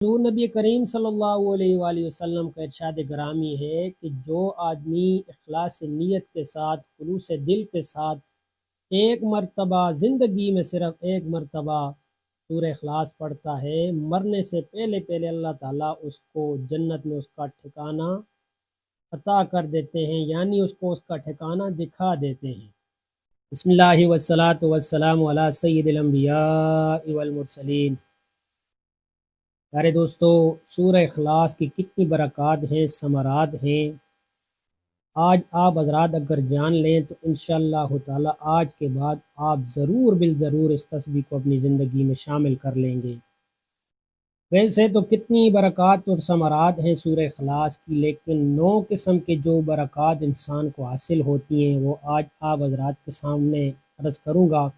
حضور نبی کریم صلی اللہ علیہ وآلہ وسلم کا ارشاد گرامی ہے کہ جو آدمی اخلاص نیت کے ساتھ خلوص دل کے ساتھ ایک مرتبہ زندگی میں صرف ایک مرتبہ سورہ اخلاص پڑھتا ہے، مرنے سے پہلے پہلے اللہ تعالیٰ اس کو جنت میں اس کا ٹھکانہ عطا کر دیتے ہیں، یعنی اس کو اس کا ٹھکانہ دکھا دیتے ہیں۔ بسم اللہ والصلاة والسلام علی سید الانبیاء والمرسلین۔ پیارے دوستو، سورہ اخلاص کی کتنی برکات ہیں، ثمرات ہیں۔ آج آپ حضرات اگر جان لیں تو انشاءاللہ تعالی آج کے بعد آپ ضرور بالضرور اس تسبیح کو اپنی زندگی میں شامل کر لیں گے۔ ویسے تو کتنی برکات اور ثمرات ہیں سورہ اخلاص کی، لیکن 9 قسم کے جو برکات انسان کو حاصل ہوتی ہیں وہ آج آپ حضرات کے سامنے عرض کروں گا۔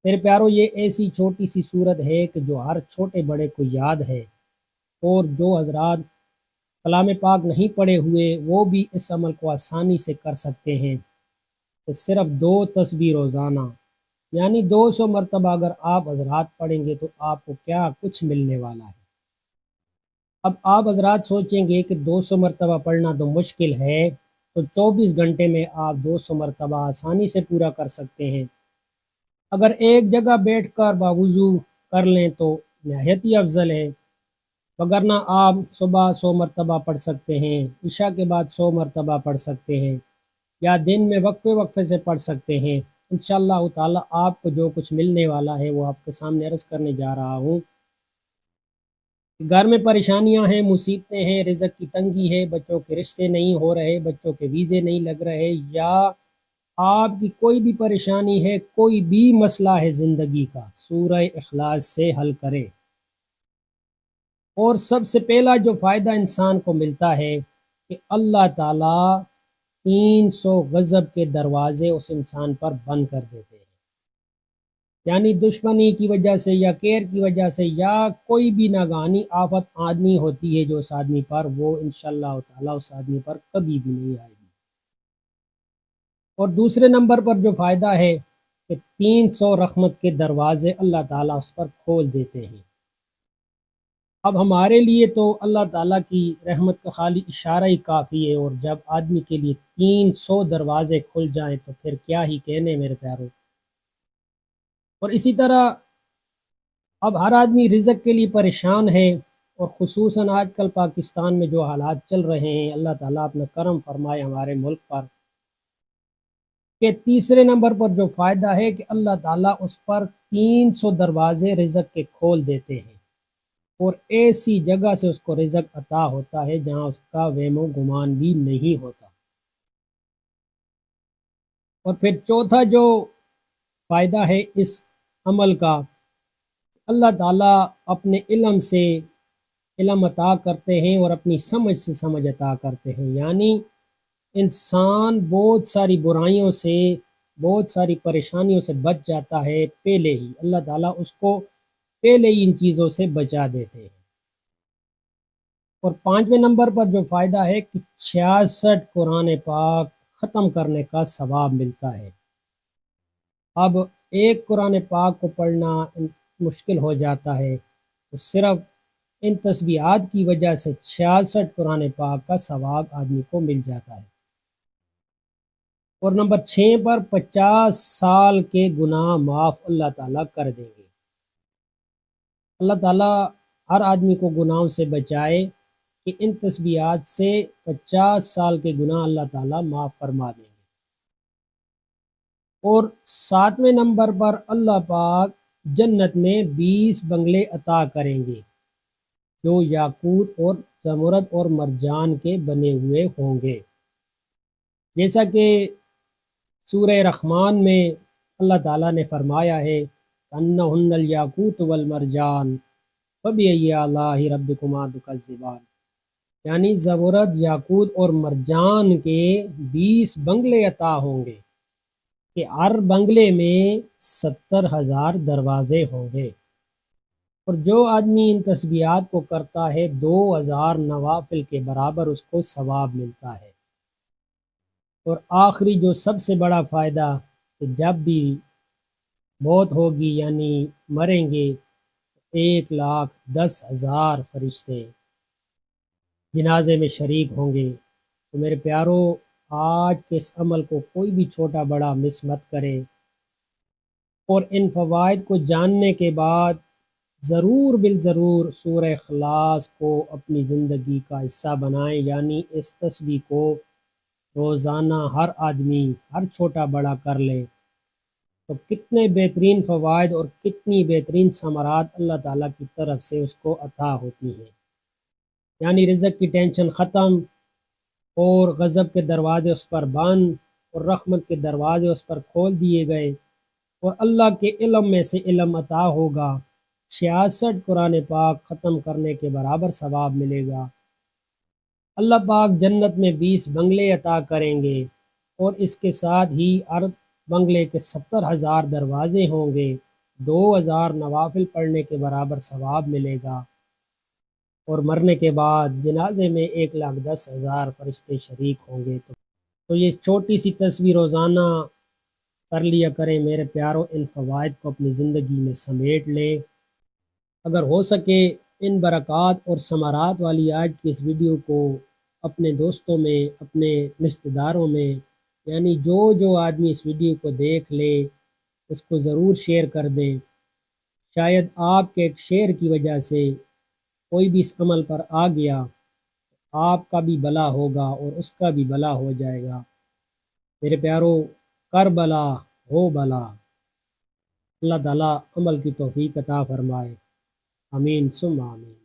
میرے پیارو، یہ ایسی چھوٹی سی صورت ہے کہ جو ہر چھوٹے بڑے کو یاد ہے، اور جو حضرات کلام پاک نہیں پڑھے ہوئے وہ بھی اس عمل کو آسانی سے کر سکتے ہیں کہ صرف 2 تسبیح روزانہ یعنی 200 مرتبہ اگر آپ حضرات پڑھیں گے تو آپ کو کیا کچھ ملنے والا ہے۔ اب آپ حضرات سوچیں گے کہ 200 مرتبہ پڑھنا تو مشکل ہے، تو 24 گھنٹے میں آپ 200 مرتبہ آسانی سے پورا کر سکتے ہیں۔ اگر ایک جگہ بیٹھ کر باوضو کر لیں تو نہایت ہی افضل ہے، وگرنہ آپ صبح 100 مرتبہ پڑھ سکتے ہیں، عشاء کے بعد 100 مرتبہ پڑھ سکتے ہیں، یا دن میں وقفے وقفے سے پڑھ سکتے ہیں۔ انشاءاللہ تعالی آپ کو جو کچھ ملنے والا ہے وہ آپ کے سامنے عرض کرنے جا رہا ہوں۔ گھر میں پریشانیاں ہیں، مصیبتیں ہیں، رزق کی تنگی ہے، بچوں کے رشتے نہیں ہو رہے، بچوں کے ویزے نہیں لگ رہے، یا آپ کی کوئی بھی پریشانی ہے، کوئی بھی مسئلہ ہے زندگی کا، سورہ اخلاص سے حل کریں۔ اور سب سے پہلا جو فائدہ انسان کو ملتا ہے کہ اللہ تعالیٰ 300 غضب کے دروازے اس انسان پر بند کر دیتے ہیں، یعنی دشمنی کی وجہ سے یا کیر کی وجہ سے یا کوئی بھی ناگہانی آفت آدمی ہوتی ہے جو اس آدمی پر، وہ انشاءاللہ تعالیٰ اس آدمی پر کبھی بھی نہیں آئے گی۔ اور دوسرے نمبر پر جو فائدہ ہے کہ 300 رحمت کے دروازے اللہ تعالیٰ اس پر کھول دیتے ہیں۔ اب ہمارے لیے تو اللہ تعالیٰ کی رحمت کا خالی اشارہ ہی کافی ہے، اور جب آدمی کے لیے 300 دروازے کھل جائیں تو پھر کیا ہی کہنے میرے پیارو۔ اور اسی طرح اب ہر آدمی رزق کے لیے پریشان ہے، اور خصوصاً آج کل پاکستان میں جو حالات چل رہے ہیں، اللہ تعالیٰ اپنا کرم فرمائے ہمارے ملک پر، کہ تیسرے نمبر پر جو فائدہ ہے کہ اللہ تعالیٰ اس پر 300 دروازے رزق کے کھول دیتے ہیں، اور ایسی جگہ سے اس کو رزق عطا ہوتا ہے جہاں اس کا وہم و گمان بھی نہیں ہوتا۔ اور پھر چوتھا جو فائدہ ہے اس عمل کا، اللہ تعالیٰ اپنے علم سے علم عطا کرتے ہیں اور اپنی سمجھ سے سمجھ عطا کرتے ہیں، یعنی انسان بہت ساری برائیوں سے، بہت ساری پریشانیوں سے بچ جاتا ہے پہلے ہی، اللہ تعالیٰ اس کو پہلے ہی ان چیزوں سے بچا دیتے ہیں۔ اور 5ویں نمبر پر جو فائدہ ہے کہ 66 قرآن پاک ختم کرنے کا ثواب ملتا ہے۔ اب ایک قرآن پاک کو پڑھنا مشکل ہو جاتا ہے، تو صرف ان تسبیحات کی وجہ سے 66 قرآن پاک کا ثواب آدمی کو مل جاتا ہے۔ اور نمبر 6 پر 50 سال کے گناہ معاف اللہ تعالیٰ کر دیں گے۔ اللہ تعالیٰ ہر آدمی کو گناہوں سے بچائے کہ ان تسبیحات سے 50 سال کے گناہ اللہ تعالیٰ معاف فرما دیں گے۔ اور 7ویں نمبر پر اللہ پاک جنت میں 20 بنگلے عطا کریں گے جو یاقوت اور زمرد اور مرجان کے بنے ہوئے ہوں گے، جیسا کہ سورہ رحمان میں اللہ تعالیٰ نے فرمایا ہے انہن الیاقوت والمرجان فبأی آلاء ربکما تکذبان، یعنی زمرد، یاقوت اور مرجان کے 20 بنگلے عطا ہوں گے کہ ہر بنگلے میں 70,000 دروازے ہوں گے، اور جو آدمی ان تسبیحات کو کرتا ہے 2000 نوافل کے برابر اس کو ثواب ملتا ہے۔ اور آخری جو سب سے بڑا فائدہ کہ جب بھی موت ہوگی یعنی مریں گے، 1,10,000 فرشتے جنازے میں شریک ہوں گے۔ تو میرے پیارو، آج کے اس عمل کو کوئی بھی چھوٹا بڑا مس مت کرے، اور ان فوائد کو جاننے کے بعد ضرور بالضرور سورہ اخلاص کو اپنی زندگی کا حصہ بنائیں، یعنی اس تسبیح کو روزانہ ہر آدمی ہر چھوٹا بڑا کر لے تو کتنے بہترین فوائد اور کتنی بہترین ثمرات اللہ تعالیٰ کی طرف سے اس کو عطا ہوتی ہیں۔ یعنی رزق کی ٹینشن ختم، اور غضب کے دروازے اس پر بند، اور رحمت کے دروازے اس پر کھول دیے گئے، اور اللہ کے علم میں سے علم عطا ہوگا۔ 66 قرآن پاک ختم کرنے کے برابر ثواب ملے گا۔ اللہ پاک جنت میں 20 بنگلے عطا کریں گے، اور اس کے ساتھ ہی ہر بنگلے کے 70,000 دروازے ہوں گے، 2,000 نوافل پڑھنے کے برابر ثواب ملے گا، اور مرنے کے بعد جنازے میں 1,10,000 فرشتے شریک ہوں گے۔ تو یہ چھوٹی سی تصویر روزانہ کر لیا کریں میرے پیاروں، ان فوائد کو اپنی زندگی میں سمیٹ لیں۔ اگر ہو سکے ان برکات اور ثمرات والی آج کی اس ویڈیو کو اپنے دوستوں میں، اپنے رشتہ داروں میں، یعنی جو آدمی اس ویڈیو کو دیکھ لے اس کو ضرور شیئر کر دیں۔ شاید آپ کے ایک شیئر کی وجہ سے کوئی بھی اس عمل پر آ گیا، آپ کا بھی بھلا ہوگا اور اس کا بھی بھلا ہو جائے گا۔ میرے پیارو، کر بھلا ہو بھلا۔ اللہ تعالیٰ عمل کی توفیق عطا فرمائے۔ آمین ثم آمین۔